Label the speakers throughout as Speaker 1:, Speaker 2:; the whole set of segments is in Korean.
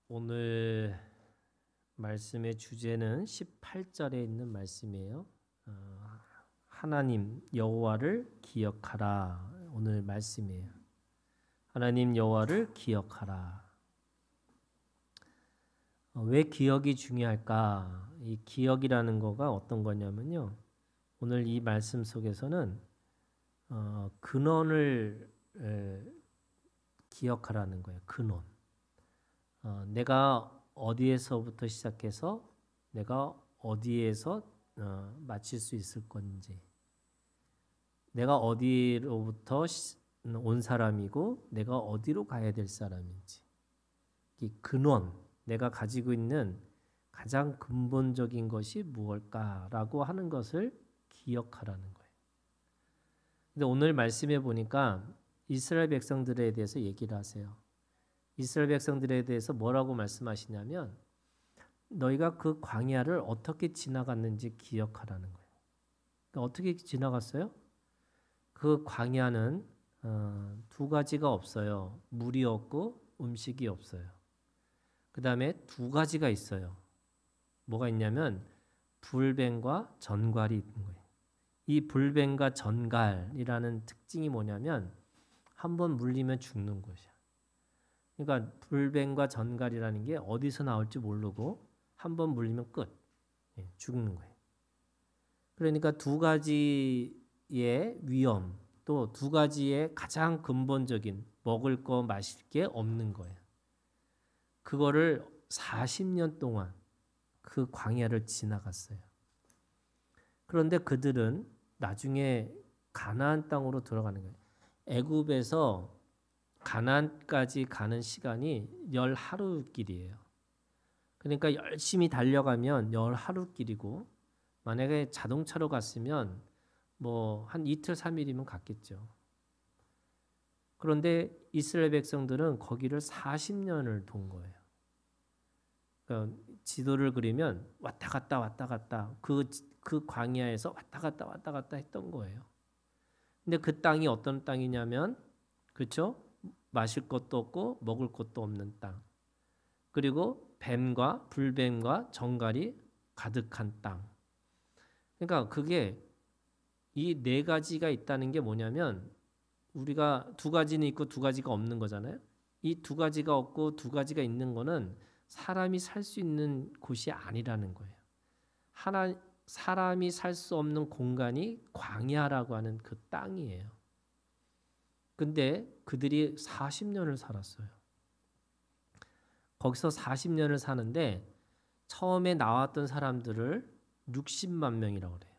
Speaker 1: 오늘 말씀의 주제는 18절에 있는 말씀이에요. 하나님 여호와를 기억하라. 오늘 말씀이에요. 하나님 여호와를 기억하라. 왜 기억이 중요할까? 이 기억이라는 거가 어떤 거냐면요. 오늘 이 말씀 속에서는 근원을 기억하라는 거예요. 근원. 내가 어디에서부터 시작해서 내가 어디에서 마칠 수 있을 건지, 내가 어디로부터 온 사람이고 내가 어디로 가야 될 사람인지, 이 근원, 내가 가지고 있는 가장 근본적인 것이 무엇일까라고 하는 것을 기억하라는 거예요. 근데 오늘 말씀해 보니까 이스라엘 백성들에 대해서 얘기를 하세요. 이스라엘 백성들에 대해서 뭐라고 말씀하시냐면 너희가 그 광야를 어떻게 지나갔는지 기억하라는 거예요. 그러니까 어떻게 지나갔어요? 그 광야는 두 가지가 없어요. 물이 없고 음식이 없어요. 그 다음에 두 가지가 있어요. 뭐가 있냐면 불뱀과 전갈이 있는 거예요. 이 불뱀과 전갈이라는 특징이 뭐냐면 한번 물리면 죽는 것이야. 그러니까 불뱀과 전갈이라는 게 어디서 나올지 모르고 한번 물리면 끝, 죽는 거예요. 그러니까 두 가지의 위험, 또 두 가지의 가장 근본적인 먹을 거 마실 게 없는 거예요. 그거를 40년 동안 그 광야를 지나갔어요. 그런데 그들은 나중에 가나안 땅으로 들어가는 거예요. 애굽에서 가나안까지 가는 시간이 10하루 길이에요. 그러니까 열심히 달려가면 10하루 길이고 만약에 자동차로 갔으면 뭐 한 이틀 3일이면 갔겠죠. 그런데 이스라엘 백성들은 거기를 40년을 돈 거예요. 그러니까 지도를 그리면 왔다 갔다 그 광야에서 왔다 갔다 했던 거예요. 근데 그 땅이 어떤 땅이냐면, 그렇죠? 마실 것도 없고 먹을 것도 없는 땅. 그리고 뱀과 불뱀과 정갈이 가득한 땅. 그러니까 그게 이 네 가지가 있다는 게 뭐냐면 우리가 두 가지는 있고 두 가지가 없는 거잖아요. 이 두 가지가 없고 두 가지가 있는 거는 사람이 살 수 있는 곳이 아니라는 거예요. 사람이 살 수 없는 공간이 광야라고 하는 그 땅이에요. 근데 그들이 40년을 살았어요. 거기서 40년을 사는데 처음에 나왔던 사람들을 60만 명이라고 그래요.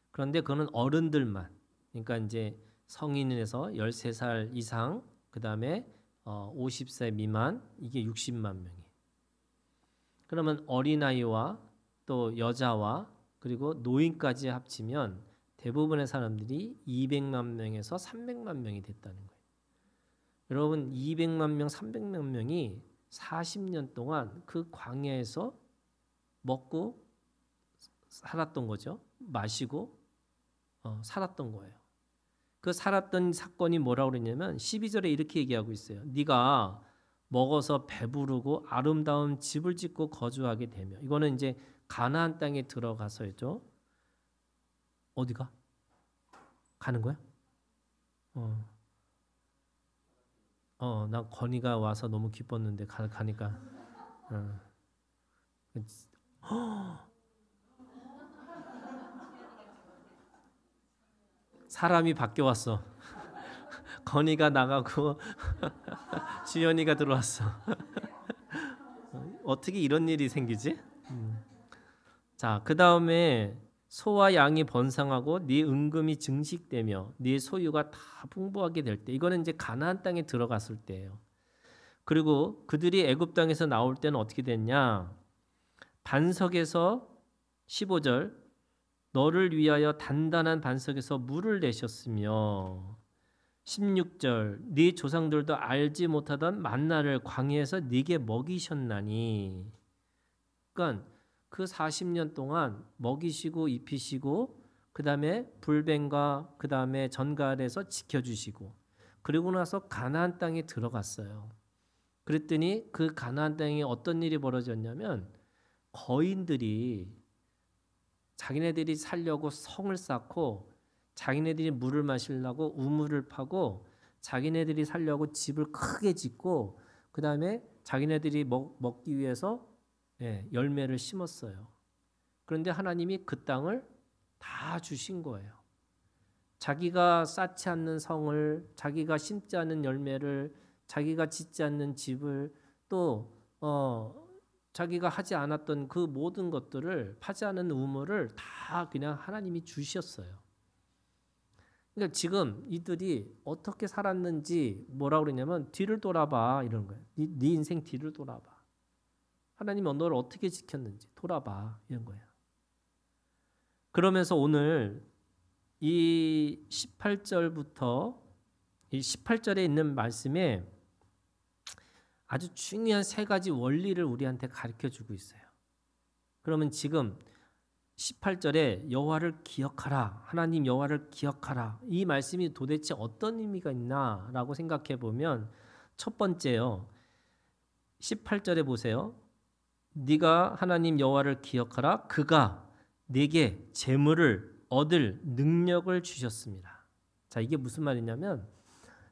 Speaker 1: 그런데 그거는 어른들만, 그러니까 이제 성인에서 13살 이상, 그 다음에 50세 미만, 이게 60만 명이에요. 그러면 어린아이와 또 여자와 그리고 노인까지 합치면 대부분의 사람들이 200만 명에서 300만 명이 됐다는 거예요. 여러분 200만 명, 300만 명이 40년 동안 그 광야에서 먹고 살았던 거죠. 마시고 살았던 거예요. 그 살았던 사건이 뭐라고 그러냐면 12절에 이렇게 얘기하고 있어요. 네가 먹어서 배부르고 아름다운 집을 짓고 거주하게 되며, 이거는 이제 가나안 땅에 들어가서죠. 어디가? 가는 거야? 나 건이가 와서 너무 기뻤는데 가니까 사람이 바뀌어 왔어. 건이가 나가고 주연이가 들어왔어. 어떻게 이런 일이 생기지? 자, 그 다음에 소와 양이 번성하고 네 은금이 증식되며 네 소유가 다 풍부하게 될 때, 이거는 이제 가나안 땅에 들어갔을 때예요. 그리고 그들이 애굽 땅에서 나올 때는 어떻게 됐냐? 반석에서 15절 너를 위하여 단단한 반석에서 물을 내셨으며, 16절 네 조상들도 알지 못하던 만나를 광야에서 네게 먹이셨나니. 그러니까 그 40년 동안 먹이시고 입히시고 그 다음에 불뱀과 그 다음에 전갈에서 지켜주시고, 그리고 나서 가나안 땅에 들어갔어요. 그랬더니 그 가나안 땅에 어떤 일이 벌어졌냐면 거인들이 자기네들이 살려고 성을 쌓고 자기네들이 물을 마시려고 우물을 파고 자기네들이 살려고 집을 크게 짓고 그 다음에 자기네들이 먹기 위해서 열매를 심었어요. 그런데 하나님이 그 땅을 다 주신 거예요. 자기가 쌓지 않는 성을, 자기가 심지 않는 열매를, 자기가 짓지 않는 집을 또 자기가 하지 않았던 그 모든 것들을 파지 않은 우물을 다 그냥 하나님이 주셨어요. 그러니까 지금 이들이 어떻게 살았는지 뭐라고 그러냐면 뒤를 돌아봐 이런 거예요. 네 인생 뒤를 돌아봐. 하나님이 너를 어떻게 지켰는지 돌아봐 이런 거예요. 그러면서 오늘 이 18절부터 이 18절에 있는 말씀에 아주 중요한 세 가지 원리를 우리한테 가르쳐 주고 있어요. 그러면 지금 18절에 여호와를 기억하라. 하나님 여호와를 기억하라. 이 말씀이 도대체 어떤 의미가 있나라고 생각해 보면 첫 번째요. 18절에 보세요. 네가 하나님 여호와를 기억하라. 그가 네게 재물을 얻을 능력을 주셨습니다. 자, 이게 무슨 말이냐면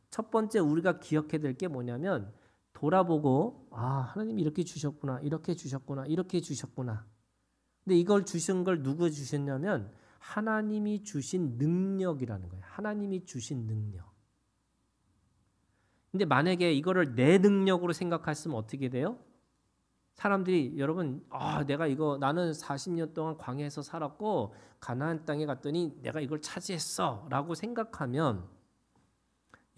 Speaker 1: 첫 번째 우리가 기억해야 될 게 뭐냐면 돌아보고 하나님이 이렇게 주셨구나. 이렇게 주셨구나. 이렇게 주셨구나. 근데 이걸 주신 걸 누가 주셨냐면 하나님이 주신 능력이라는 거예요. 하나님이 주신 능력. 근데 만약에 이거를 내 능력으로 생각했으면 어떻게 돼요? 사람들이 여러분 나는 40년 동안 광야에서 살았고 가나안 땅에 갔더니 내가 이걸 차지했어 라고 생각하면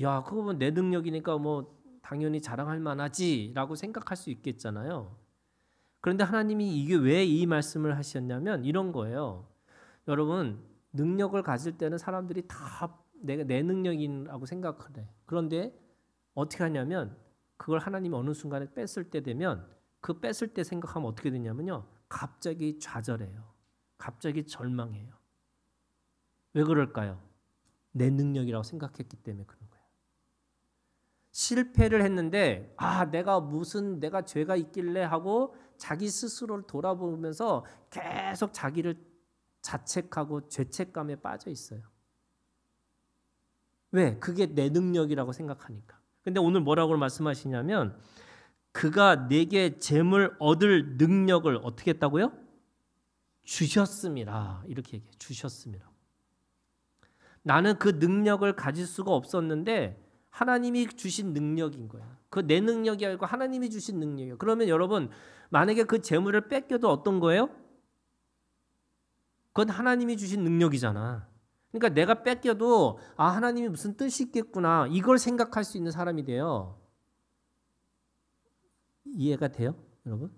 Speaker 1: 야 그거 뭐 내 능력이니까 뭐 당연히 자랑할 만하지 라고 생각할 수 있겠잖아요. 그런데 하나님이 이게 왜 이 말씀을 하셨냐면 이런 거예요. 여러분 능력을 가질 때는 사람들이 다 내 능력이라고 생각을 해. 그런데 어떻게 하냐면 그걸 하나님이 어느 순간에 뺐을 때 되면 그 뺐을 때 생각하면 어떻게 되냐면요. 갑자기 좌절해요. 갑자기 절망해요. 왜 그럴까요? 내 능력이라고 생각했기 때문에 그런 거예요. 실패를 했는데 내가 죄가 있길래 하고 자기 스스로를 돌아보면서 계속 자기를 자책하고 죄책감에 빠져 있어요. 왜? 그게 내 능력이라고 생각하니까. 근데 오늘 뭐라고 말씀하시냐면 그가 내게 재물 얻을 능력을 어떻게 했다고요? 주셨음이라. 이렇게 얘기해요. 주셨음이라. 나는 그 능력을 가질 수가 없었는데 하나님이 주신 능력인 거야. 그 내 능력이 아니고 하나님이 주신 능력이에요. 그러면 여러분 만약에 그 재물을 뺏겨도 어떤 거예요? 그건 하나님이 주신 능력이잖아. 그러니까 내가 뺏겨도 하나님이 무슨 뜻이 있겠구나. 이걸 생각할 수 있는 사람이 돼요. 이해가 돼요? 여러분?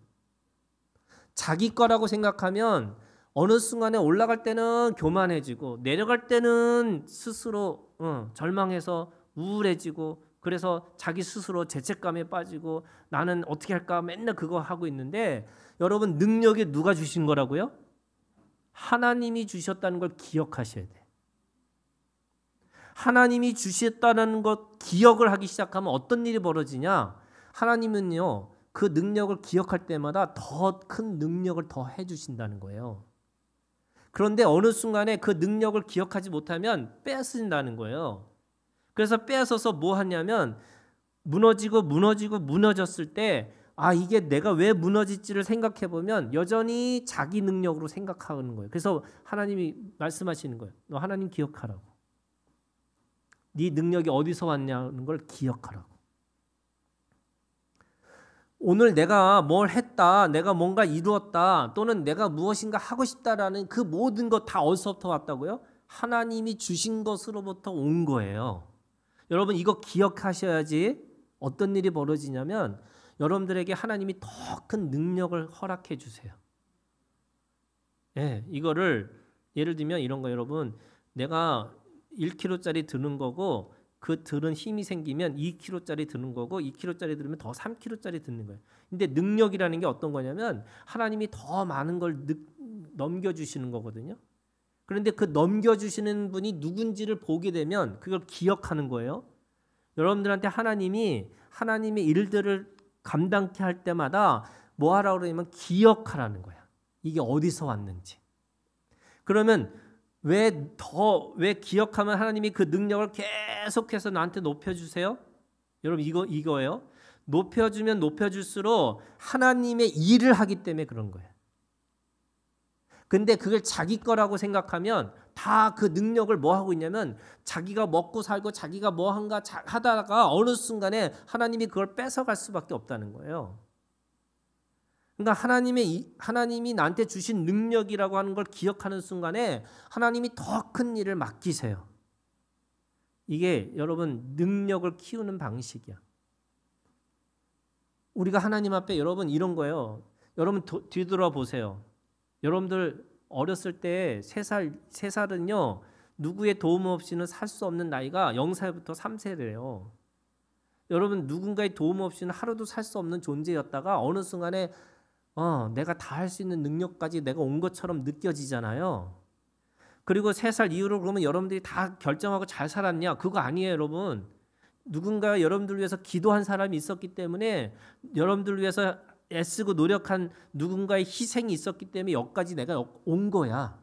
Speaker 1: 자기 거라고 생각하면 어느 순간에 올라갈 때는 교만해지고 내려갈 때는 스스로 절망해서 우울해지고 그래서 자기 스스로 죄책감에 빠지고 나는 어떻게 할까 맨날 그거 하고 있는데 여러분 능력이 누가 주신 거라고요? 하나님이 주셨다는 걸 기억하셔야 돼. 하나님이 주셨다는 것 기억을 하기 시작하면 어떤 일이 벌어지냐? 하나님은요. 그 능력을 기억할 때마다 더 큰 능력을 더 해주신다는 거예요. 그런데 어느 순간에 그 능력을 기억하지 못하면 빼앗는다는 거예요. 그래서 빼앗아서 뭐 하냐면 무너졌을 때 이게 내가 왜 무너질지를 생각해 보면 여전히 자기 능력으로 생각하는 거예요. 그래서 하나님이 말씀하시는 거예요. 너 하나님 기억하라고. 네 능력이 어디서 왔냐는 걸 기억하라고. 오늘 내가 뭘 했다, 내가 뭔가 이루었다, 또는 내가 무엇인가 하고 싶다라는 그 모든 것 다 어디서부터 왔다고요? 하나님이 주신 것으로부터 온 거예요. 여러분 이거 기억하셔야지 어떤 일이 벌어지냐면 여러분들에게 하나님이 더 큰 능력을 허락해 주세요. 이거를 예를 들면 이런 거 여러분 내가 1kg짜리 드는 거고 그 들은 힘이 생기면 2kg짜리 드는 거고 2kg짜리 들으면 더 3kg짜리 드는 거예요. 근데 능력이라는 게 어떤 거냐면 하나님이 더 많은 걸 넘겨주시는 거거든요. 그런데 그 넘겨주시는 분이 누군지를 보게 되면 그걸 기억하는 거예요. 여러분들한테 하나님이 하나님의 일들을 감당케 할 때마다 뭐 하라고 그러냐면 기억하라는 거야. 이게 어디서 왔는지. 그러면 왜 기억하면 하나님이 그 능력을 계속해서 나한테 높여주세요? 여러분 이거예요. 높여주면 높여줄수록 하나님의 일을 하기 때문에 그런 거예요. 근데 그걸 자기 거라고 생각하면 다 그 능력을 뭐 하고 있냐면 자기가 먹고 살고 자기가 뭐 한가 하다가 어느 순간에 하나님이 그걸 뺏어갈 수밖에 없다는 거예요. 그러니까 하나님이 나한테 주신 능력이라고 하는 걸 기억하는 순간에 하나님이 더 큰 일을 맡기세요. 이게 여러분 능력을 키우는 방식이야. 우리가 하나님 앞에 여러분 이런 거예요. 여러분 뒤돌아 보세요. 여러분들 어렸을 때 3살은요. 누구의 도움 없이는 살 수 없는 나이가 0살부터 3세래요. 여러분 누군가의 도움 없이는 하루도 살 수 없는 존재였다가 어느 순간에 내가 다 할 수 있는 능력까지 내가 온 것처럼 느껴지잖아요. 그리고 3살 이후로 그러면 여러분들이 다 결정하고 잘 살았냐? 그거 아니에요, 여러분. 누군가 여러분들 위해서 기도한 사람이 있었기 때문에 여러분들 위해서 애쓰고 노력한 누군가의 희생이 있었기 때문에 여기까지 내가 온 거야.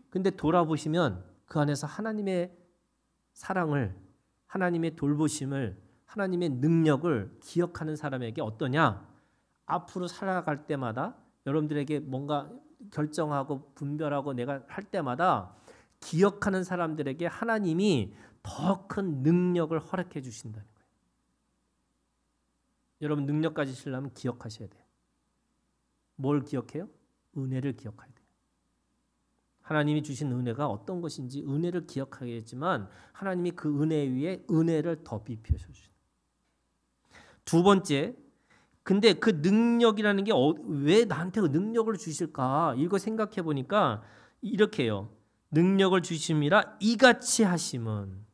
Speaker 1: 근데 돌아보시면 그 안에서 하나님의 사랑을, 하나님의 돌보심을, 하나님의 능력을 기억하는 사람에게 어떠냐? 앞으로 살아갈 때마다 여러분들에게 뭔가 결정하고 분별하고 내가 할 때마다 기억하는 사람들에게 하나님이 더 큰 능력을 허락해 주신다는 거예요. 여러분 능력 가지시려면 기억하셔야 돼요. 뭘 기억해요? 은혜를 기억해야 돼요. 하나님이 주신 은혜가 어떤 것인지 은혜를 기억하겠지만 하나님이 그 은혜 위에 은혜를 더 비벼서 주신다. 두 번째, 근데 그 능력이라는 게 왜 나한테 그 능력을 주실까? 이거 생각해 보니까 이렇게 해요. 능력을 주심이라 이같이 하심은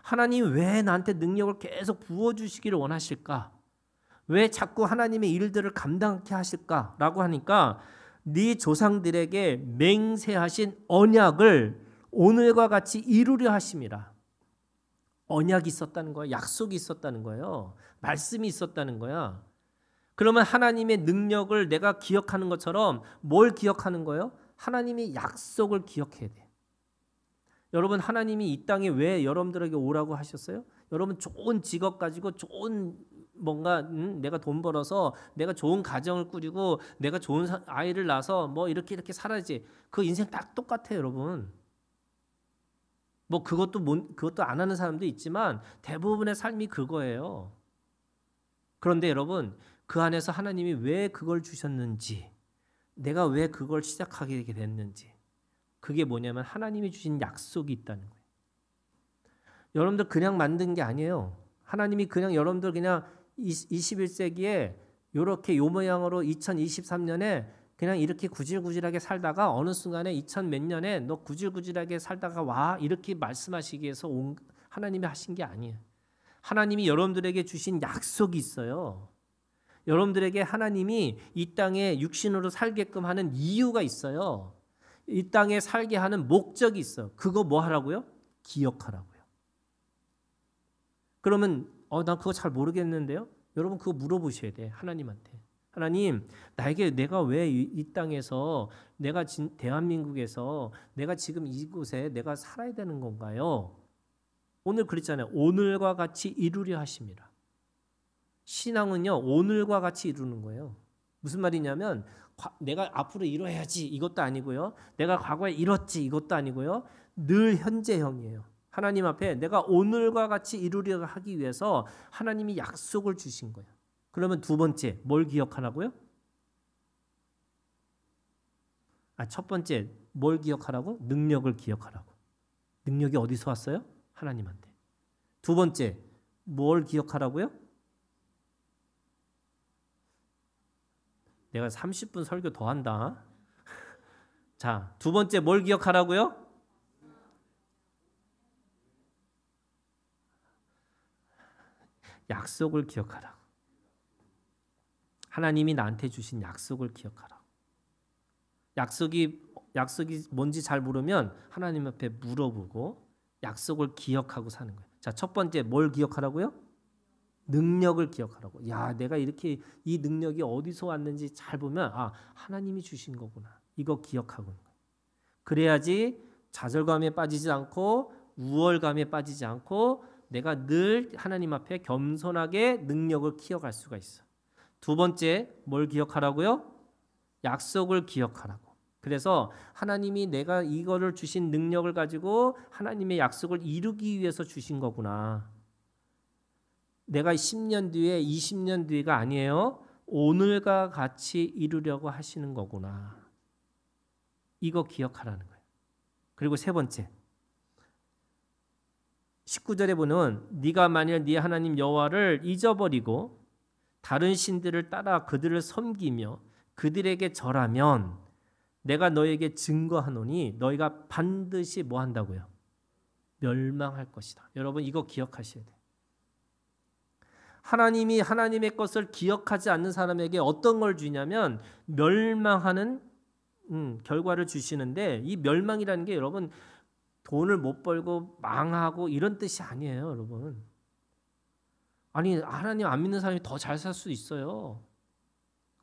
Speaker 1: 하나님 왜 나한테 능력을 계속 부어주시기를 원하실까? 왜 자꾸 하나님의 일들을 감당케 하실까라고 하니까 네 조상들에게 맹세하신 언약을 오늘과 같이 이루려 하심이라. 언약이 있었다는 거야. 약속이 있었다는 거예요. 말씀이 있었다는 거야. 그러면 하나님의 능력을 내가 기억하는 것처럼 뭘 기억하는 거예요? 하나님의 약속을 기억해야 돼. 여러분 하나님이 이 땅에 왜 여러분들에게 오라고 하셨어요? 여러분 좋은 직업 가지고 좋은 뭔가 내가 돈 벌어서 내가 좋은 가정을 꾸리고 내가 좋은 아이를 낳아서 뭐 이렇게 살아야지. 그 인생 딱 똑같아요, 여러분. 뭐 그것도 안 하는 사람도 있지만 대부분의 삶이 그거예요. 그런데 여러분 그 안에서 하나님이 왜 그걸 주셨는지, 내가 왜 그걸 시작하게 됐는지, 그게 뭐냐면 하나님이 주신 약속이 있다는 거예요. 여러분들 그냥 만든 게 아니에요. 하나님이 그냥 여러분들 그냥 21세기에 이렇게 요 모양으로 2023년에 그냥 이렇게 구질구질하게 살다가 어느 순간에 2000 몇 년에 너 구질구질하게 살다가 와 이렇게 말씀하시기 위해서 하나님이 하신 게 아니에요. 하나님이 여러분들에게 주신 약속이 있어요. 여러분들에게 하나님이 이 땅에 육신으로 살게끔 하는 이유가 있어요. 이 땅에 살게 하는 목적이 있어요. 그거 뭐 하라고요? 기억하라고요. 그러면 난 그거 잘 모르겠는데요. 여러분 그거 물어보셔야 돼. 하나님한테. 하나님, 내가 왜 이 땅에서 내가 대한민국에서 내가 지금 이곳에 내가 살아야 되는 건가요? 오늘 그랬잖아요. 오늘과 같이 이루려 하심이라. 신앙은요. 오늘과 같이 이루는 거예요. 무슨 말이냐면 내가 앞으로 이뤄야지 이것도 아니고요. 내가 과거에 이뤘지 이것도 아니고요. 늘 현재형이에요. 하나님 앞에 내가 오늘과 같이 이루려 하기 위해서 하나님이 약속을 주신 거예요. 그러면 두 번째 뭘 기억하라고요? 첫 번째 뭘 기억하라고? 능력을 기억하라고. 능력이 어디서 왔어요? 하나님한테. 두 번째 뭘 기억하라고요? 내가 30분 설교 더 한다. 자, 두 번째 뭘 기억하라고요? 약속을 기억하라. 하나님이 나한테 주신 약속을 기억하라. 약속이 뭔지 잘 모르면 하나님 앞에 물어보고 약속을 기억하고 사는 거예요. 자, 첫 번째 뭘 기억하라고요? 능력을 기억하라고. 야, 내가 이렇게 이 능력이 어디서 왔는지 잘 보면 하나님이 주신 거구나. 이거 기억하고 있는 거예요. 그래야지 좌절감에 빠지지 않고 우월감에 빠지지 않고 내가 늘 하나님 앞에 겸손하게 능력을 키워갈 수가 있어. 두 번째, 뭘 기억하라고요? 약속을 기억하라고. 그래서 하나님이 내가 이거를 주신 능력을 가지고 하나님의 약속을 이루기 위해서 주신 거구나. 내가 10년 뒤에 20년 뒤가 아니에요. 오늘과 같이 이루려고 하시는 거구나. 이거 기억하라는 거예요. 그리고 세 번째, 19절에 보면 네가 만일 네 하나님 여호와를 잊어버리고 다른 신들을 따라 그들을 섬기며 그들에게 절하면 내가 너에게 증거하노니 너희가 반드시 뭐 한다고요? 멸망할 것이다. 여러분 이거 기억하셔야 돼요. 하나님이 하나님의 것을 기억하지 않는 사람에게 어떤 걸 주냐면 멸망하는 결과를 주시는데, 이 멸망이라는 게 여러분 돈을 못 벌고 망하고 이런 뜻이 아니에요, 여러분. 아니, 하나님 안 믿는 사람이 더 잘 살 수 있어요.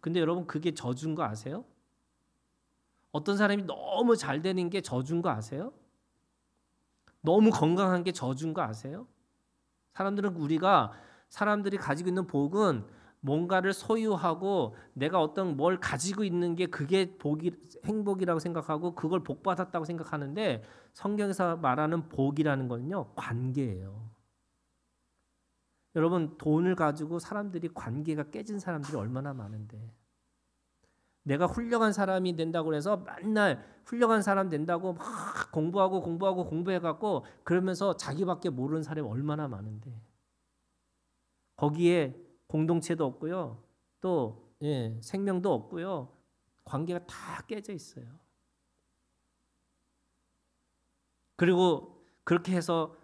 Speaker 1: 근데 여러분 그게 저주인 거 아세요? 어떤 사람이 너무 잘 되는 게 저주인 거 아세요? 너무 건강한 게 저주인 거 아세요? 사람들이 가지고 있는 복은 뭔가를 소유하고 내가 어떤 뭘 가지고 있는 게 그게 행복이라고 생각하고 그걸 복 받았다고 생각하는데, 성경에서 말하는 복이라는 건요, 관계예요. 여러분 돈을 가지고 사람들이 관계가 깨진 사람들이 얼마나 많은데, 내가 훌륭한 사람이 된다고 해서 맨날 훌륭한 사람 된다고 막 공부해갖고 그러면서 자기밖에 모르는 사람이 얼마나 많은데, 거기에 공동체도 없고요, 또 생명도 없고요, 관계가 다 깨져 있어요. 그리고 그렇게 해서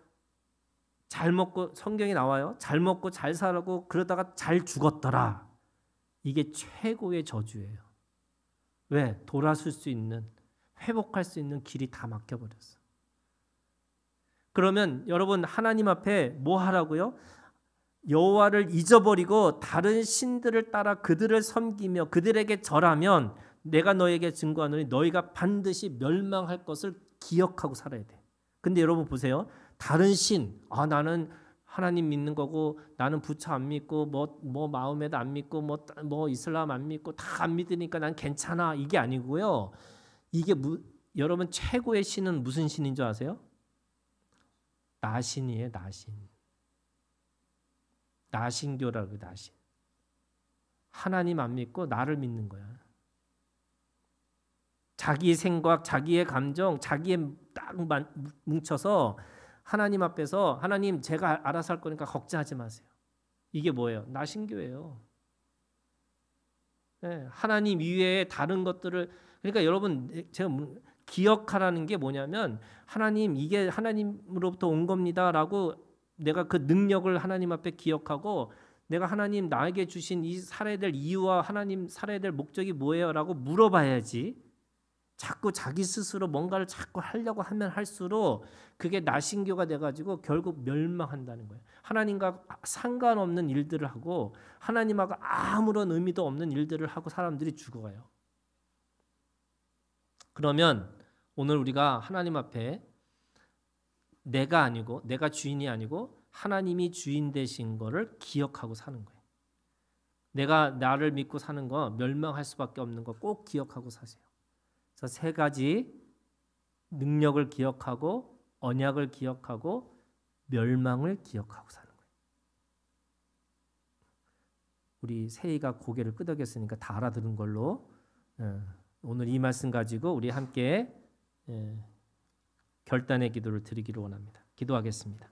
Speaker 1: 잘 먹고, 성경에 나와요, 잘 먹고 잘 살고 그러다가 잘 죽었더라. 이게 최고의 저주예요. 왜? 돌아설 수 있는, 회복할 수 있는 길이 다 막혀버렸어. 그러면 여러분 하나님 앞에 뭐 하라고요? 여호와를 잊어버리고 다른 신들을 따라 그들을 섬기며 그들에게 절하면 내가 너에게 증거하노니 너희가 반드시 멸망할 것을 기억하고 살아야 돼. 근데 여러분 보세요. 다른 신, 나는 하나님 믿는 거고, 나는 부처 안 믿고 뭐 마호메도 안 믿고 뭐 이슬람 안 믿고 다 안 믿으니까 난 괜찮아, 이게 아니고요. 이게 여러분 최고의 신은 무슨 신인 줄 아세요? 나신이에요, 나신. 나신교라고. 나신. 하나님 안 믿고 나를 믿는 거야. 자기의 생각, 자기의 감정, 자기의 딱 뭉쳐서 하나님 앞에서 하나님 제가 알아서 할 거니까 걱정하지 마세요. 이게 뭐예요? 나신교예요. 네, 하나님 이외에 다른 것들을, 그러니까 여러분 제가 기억하라는 게 뭐냐면, 하나님 이게 하나님으로부터 온 겁니다라고 내가 그 능력을 하나님 앞에 기억하고, 내가 하나님 나에게 주신 이 살아야 될 이유와 하나님 살아야 될 목적이 뭐예요? 라고 물어봐야지. 자꾸 자기 스스로 뭔가를 자꾸 하려고 하면 할수록 그게 나신교가 돼가지고 결국 멸망한다는 거예요. 하나님과 상관없는 일들을 하고 하나님하고 아무런 의미도 없는 일들을 하고 사람들이 죽어가요. 그러면 오늘 우리가 하나님 앞에 내가 아니고, 내가 주인이 아니고 하나님이 주인 되신 거를 기억하고 사는 거예요. 내가 나를 믿고 사는 거 멸망할 수밖에 없는 거 꼭 기억하고 사세요. 그래서 세 가지, 능력을 기억하고 언약을 기억하고 멸망을 기억하고 사는 거예요. 우리 세희가 고개를 끄덕였으니까 다 알아들은 걸로 오늘 이 말씀 가지고 우리 함께 결단의 기도를 드리기를 원합니다. 기도하겠습니다.